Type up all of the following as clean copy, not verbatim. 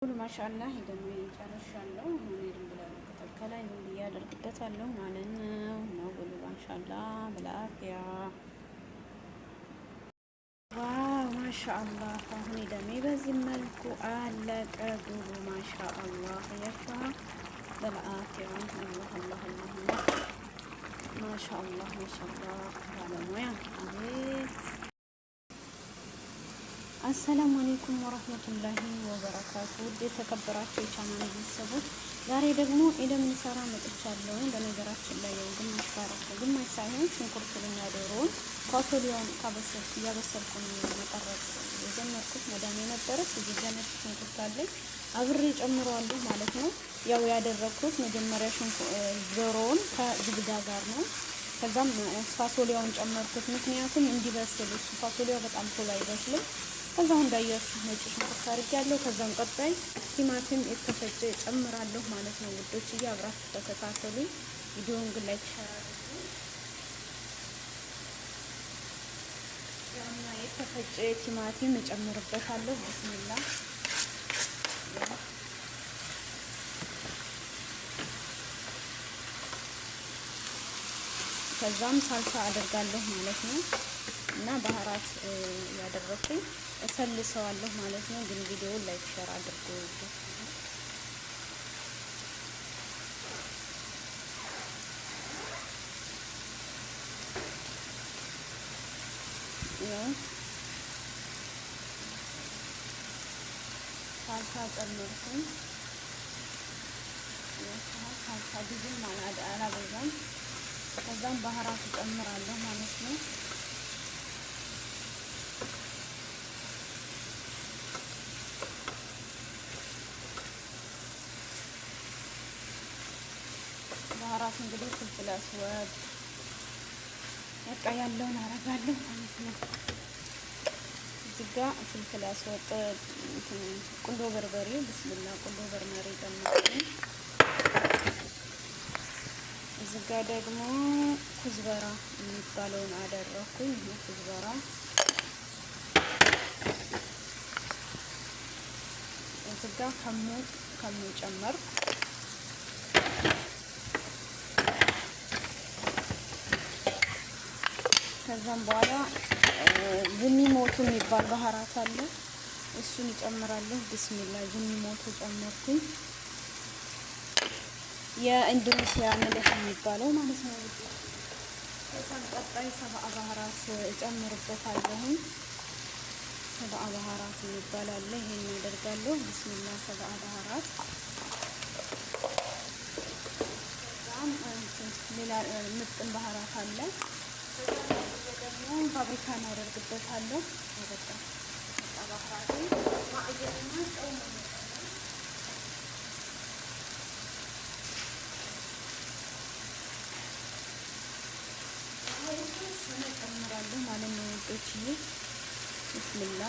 ሁሉ ማሻአላ ሄደን ጨርሻለሁ። ምን ብለው ከላይ ምን ያደርግበታለሁ ማለት ነው። ሁሉ ማሻአላ በላፊያ ዋው ማሻአላ። አሁን ደሜ በዚህ መልኩ አለቀ። ሁሉ ማሻአላ ያፋ በላፊያ አላህ አላህ አላህ ማሻአላ ማሻአላ ባለሙያ አቤት። አሰላሙ አለይኩም ወራህመቱላሂ ወበረካቱ። ውድ የተከበራችሁ የቻናል ቤተሰቦች ዛሬ ደግሞ እንደምንሰራ መጥቻለሁ። በነገራችን ላይ ያው ግማሽ ባረክ ግማሽ ሳይሆን ሽንኩርቱንና ዶሮውን ፋሶሊያውን እያበሰልኩ ነው መቀረጽ የጀመርኩት። መዳም የነበረች እዚህ ጋር ነጭ ሽንኩርት አለኝ አብሬ ጨምረዋለሁ ማለት ነው። ያው ያደረኩት መጀመሪያ ዶሮውን ከዝግዳ ጋር ነው። ከዛም ፋሶሊያውን ጨመርኩት ምክንያቱም እንዲበስል እሱ ፋሶሊያው በጣም ቶሎ አይበስልም። ከዛው እንዳያችሁ ነጭ ሽንኩርት አድርጌያለሁ። ከዛም ቀጣይ ቲማቲም የተፈጨ ጨምራለሁ ማለት ነው። ውዶች አብራችሁ ተከታተሉ። ቪዲዮውን ግን ላይክ ሼር አድርጉ። ያውና የተፈጨ ቲማቲም እጨምርበታለሁ። ቢስሚላ ከዛም ሳልሳ አደርጋለሁ ማለት ነው። እና ባህራት ያደረኩኝ እሰልሰዋለሁ ማለት ነው። ግን ቪዲዮውን ላይክ ሼር አድርጉ። ሳልሳ ጨመርኩኝ። ሳልሳ ብዙም አላበዛም። ከዛም ባህራት እጨምራለሁ ማለት ነው። ባህራት እንግዲህ ፍልፍል አስወድ በቃ ያለውን አረጋለሁ ማለት ነው። እዚህ ጋር ፍልፍል አስወጥ ቁንዶ በርበሬ ብስሚላ ቁንዶ በርበሬ ጨምራለሁ። እዚህ ጋር ደግሞ ኩዝበራ የሚባለውን አደረኩኝ። ይሄ ኩዝበራ እዚህ ጋር ከሙን ጨመርኩ። ከዛም በኋላ ዝኒ ሞቱ የሚባል ባህራት አለ እሱን ይጨምራለሁ። ቢስሚላ ዝኒ ሞቱ ጨመርኩኝ። የኢንዶኔሲያ መልክ የሚባለው ማለት ነው። ከዛም ቀጣይ ሰብአ ባህራት እጨምርበታለሁ። ሰብአ ባህራት የሚባል አለ ይሄን አደርጋለሁ። ቢስሚላ ሰብአ ባህራት ከዛም ሌላ ምጥን ባህራት አለ ደግሞ ፋብሪካ ነው አደርግበታለሁ። በቃ ባህራቱ ማዕጀንና ጨው ነው ጨምራለሁ ማለት ነው። ወጦችዬ ብስሚላ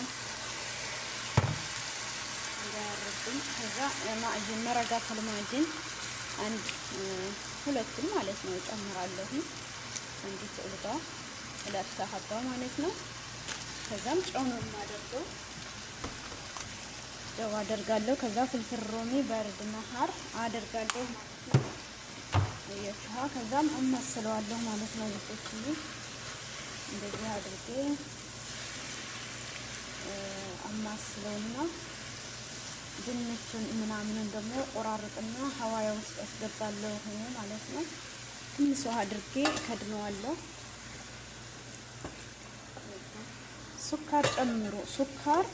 እንዳያረብኝ። ከዛ ማዕጀን መረጋት ለማዕጀን አንድ ሁለቱም ማለት ነው ጨምራለሁ። አንዲት እልጋ ሁለት ሀባ ማለት ነው። ከዛም ጨው ነው የማደርገው። ጨው አደርጋለሁ። ከዛ ፍልፍል ሮሚ በርድ መሀር አደርጋለሁ ማለት ነው። የሻ ከዛም አማስለዋለሁ ማለት ነው። ወጦች እንደዚህ አድርጌ አማስለውና ድንቹን ምናምንን ደግሞ ቆራርጥና ሀዋያ ውስጥ አስገባለሁ ማለት ነው። ትንሽ ውሃ አድርጌ ከድነዋለሁ። ሱካር ጨምሩ። ሱካር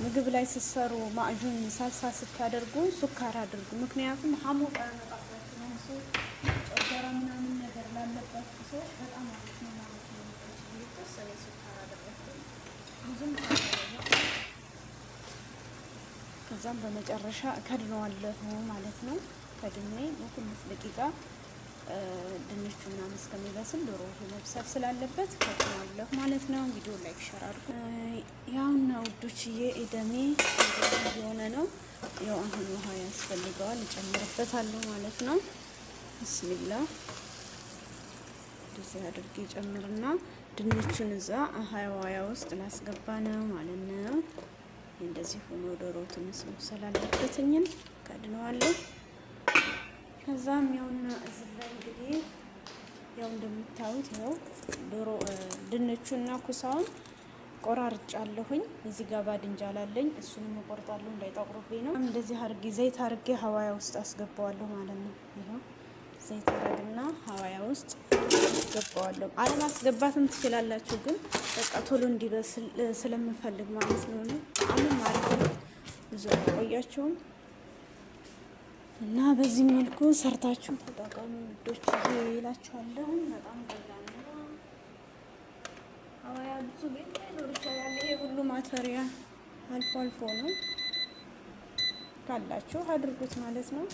ምግብ ላይ ስትሰሩ ማዕጁን ሳልሳ ስታደርጉ ሱካር አድርጉ። ምክንያቱም ሀሞቃ ያመጣባችሁ ነው። ሰው ጨጓራ ምናምን ነገር ላለባችሁ ሰዎች በጣም አሪፍ ነው ማለት ነው። የተወሰነ ሱካር አደረኩ ብዙም ከዛም በመጨረሻ ከድነዋለሁ ማለት ነው። ከድኔ ለትንሽ ደቂቃ ድንቹ ምናምን እስከሚበስል ዶሮ መብሰል ስላለበት ከድነዋለሁ ማለት ነው። ቪዲዮ ላይክ ሼር አድርጉ። ያውና ውዶችዬ ኢደሜ የሆነ ነው። ያው አሁን ውሃ ያስፈልገዋል እጨምርበታለሁ ማለት ነው። ብስሚላ እንደዚህ አድርጌ ጨምርና ድንቹን እዛ ሀዋያ ውስጥ ላስገባ ነው ማለት ነው። እንደዚህ ሆኖ ዶሮ ትንሽ መብሰል አለበትኝን ከድነዋለሁ። ከዛም ያውና እዚህ ላይ እንግዲህ ያው እንደምታዩት ያው ዶሮ ድንቹና ኩሳውን ቆራርጫለሁኝ። እዚህ ጋር ባድንጃል አለኝ እሱንም እቆርጣለሁ እንዳይጠቁርብኝ ነው። እንደዚህ አርጌ ዘይት አርጌ ሀዋያ ውስጥ አስገባዋለሁ ማለት ነው። ይሄው ዘይት አረግና ሀዋያ ውስጥ አስገባዋለሁ። አለማስገባትም ትችላላችሁ፣ ግን በቃ ቶሎ እንዲበስል ስለምፈልግ ማለት ነው። አሁን ማለት ነው ብዙ ቆያችሁም እና በዚህ መልኩ ሰርታችሁ ተጠቀሙ ውዶች ይላችኋለሁ። በጣም ቀላል ነው። ሀዋያ ብዙ ቤት ላይኖር ይችላል። ይሄ ሁሉ ማተሪያ አልፎ አልፎ ነው። ካላችሁ አድርጉት ማለት ነው።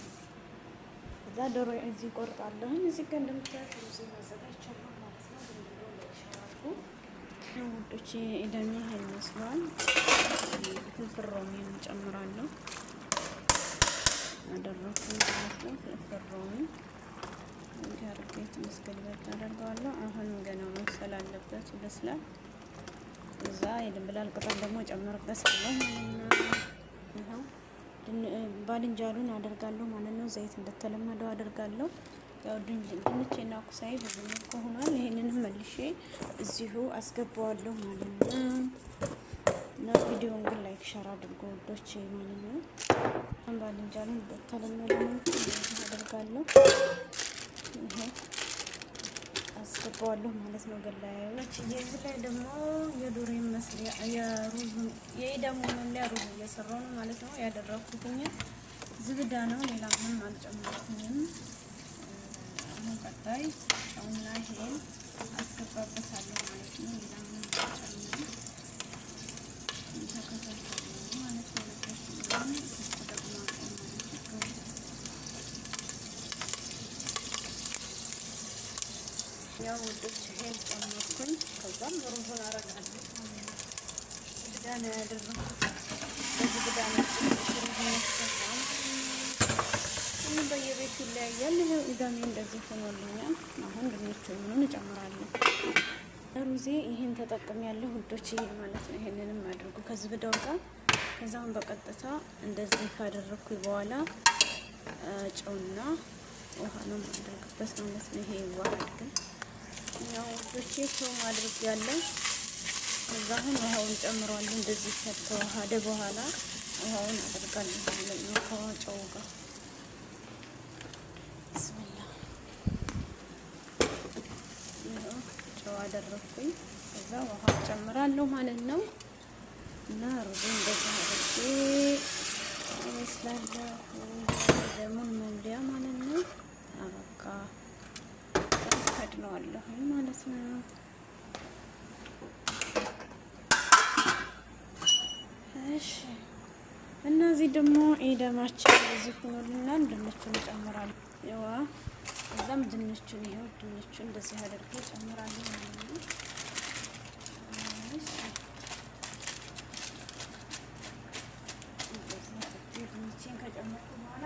እዛ ዶሮ እዚህ ቆርጣለሁ። እዚህ ጋር እንደምታዩት ሩዝ ማዘጋጃለሁ ማለት ነው። እንደው ለሻራቁ ውዶች ኢዳሚ ይሄን መስሏል። ፍልፍል ሮሚ እንጨምራለሁ አደረኩ ማለት ነው። ፍልፍል ሮሚ እንዲህ አድርጌ ትንሽ ገልበጥ አደርገዋለሁ። አሁንም ገና መብሰል አለበት፣ ይበስላል። እዛ የድንብላል ቅጠል ደግሞ ጨምርበታለሁ ማለት ነው። ይኸው ባድንጃሉን አደርጋለሁ ማለት ነው። ዘይት እንደተለመደው አደርጋለሁ። ያው ድንቼና ኩሳዬ በዚህ መልኩ ሆኗል። ይሄንንም መልሼ እዚሁ አስገባዋለሁ ማለት ነው። እና ቪዲዮውን ግን ላይክ ሸር አድርጎ ወዶች ማለት ነው። ባድንጃሉን እንደተለመደው አደርጋለሁ። ይሄ አስገባዋለሁ ማለት ነው። ገላዮች እዚህ ላይ ደግሞ የዶሮ መስሪያ የሩዝ የኢዳሙ መምሊያ ሩዝ እየሰራሁ ነው ማለት ነው። ያደረኩትኝ ዝብዳ ነው፣ ሌላ ምንም አልጨመርኩኝም። አሁን ቀጣይ ጨውና ይሄን አስገባበታለሁ ማለት ነው። ሌላ ምንም አልጨምርም። ተከታተሉ ማለት ነው። ያው ውዶች ይሄን ጨመርኩኝ። ከዛም ሩዙን አረጋለሁ። ዝብዳ ነው ያደረኩት። ዝብዳ ነው ሩዙን በየቤቱ ይለያያል። ይሄው ኢዳሜ እንደዚህ ሆኖልኛል። አሁን ድንቹን ምኑን እጨምራለሁ። ሩዜ ይሄን ተጠቅሜያለሁ ውዶች ማለት ነው። ይሄንንም አድርጉ ከዝብዳው ጋር። ከዛም በቀጥታ እንደዚህ ካደረኩኝ በኋላ ጨውና ውሃ ነው የማደርግበት ማለት ነው። ይሄ ዋህድ ግን ያው ውዶቼ ጨው ማድረግ ያለው ከዛ አሁን ውሃውን ጨምረዋለሁ። እንደዚህ ከተዋሃደ በኋላ ውሃውን አደርጋለሁ ማለት ነው ከጨው ጋር። ብስሚላ ይኸው ጨው አደረኩኝ። ከዛ ውሃ ጨምራለሁ ማለት ነው። እና ሩዙ እንደዛ አድርጌ ይመስላለሁ። ለሙን መምሊያ ማለት ነው። አበቃ ከድነዋለሁ ማለት ነው። እሺ እነዚህ ደግሞ ኢዳማችን እዚህ ሆኖልናል። ድንቹን እጨምራለሁ። ያው እዛም ድንቹን ይኸው ድንቹን እንደዚህ አድርጌ እጨምራለሁ ማለት ነው። ድንቹን ከጨመርኩ በኋላ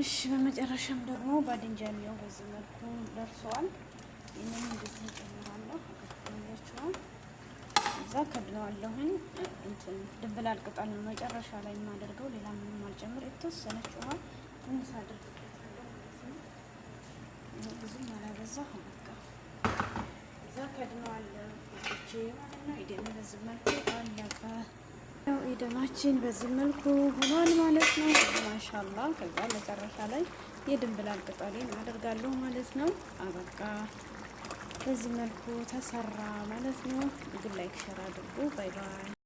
እሺ በመጨረሻም ደግሞ ባድንጃሌው በዚህ መልኩ ደርሰዋል። ይሄንን እንደዚህ ጨምራለሁ። አከታተላችኋል። እዛ ከድነዋለሁኝ። እንትን ድንብላል ቅጠል ነው መጨረሻ ላይ የማደርገው። ሌላ ምንም አልጨምር። የተወሰነች ውሃ ትንሽ አድርግበታለሁ ማለት ነው። ብዙም አላበዛሁም። በቃ እዛ ከድነዋለሁ እቺ ማለት ነው። ኢደን በዚህ መልኩ አለቀ። ያው ኢደናችን በዚህ መልኩ ሆኗል ማለት ነው። ማሻአላ። ከዛ መጨረሻ ላይ የድንብላል ቅጠሌን አደርጋለሁ ማለት ነው። አበቃ። በዚህ መልኩ ተሰራ ማለት ነው። ግን ላይክ ሸር አድርጉ። ባይ ባይ።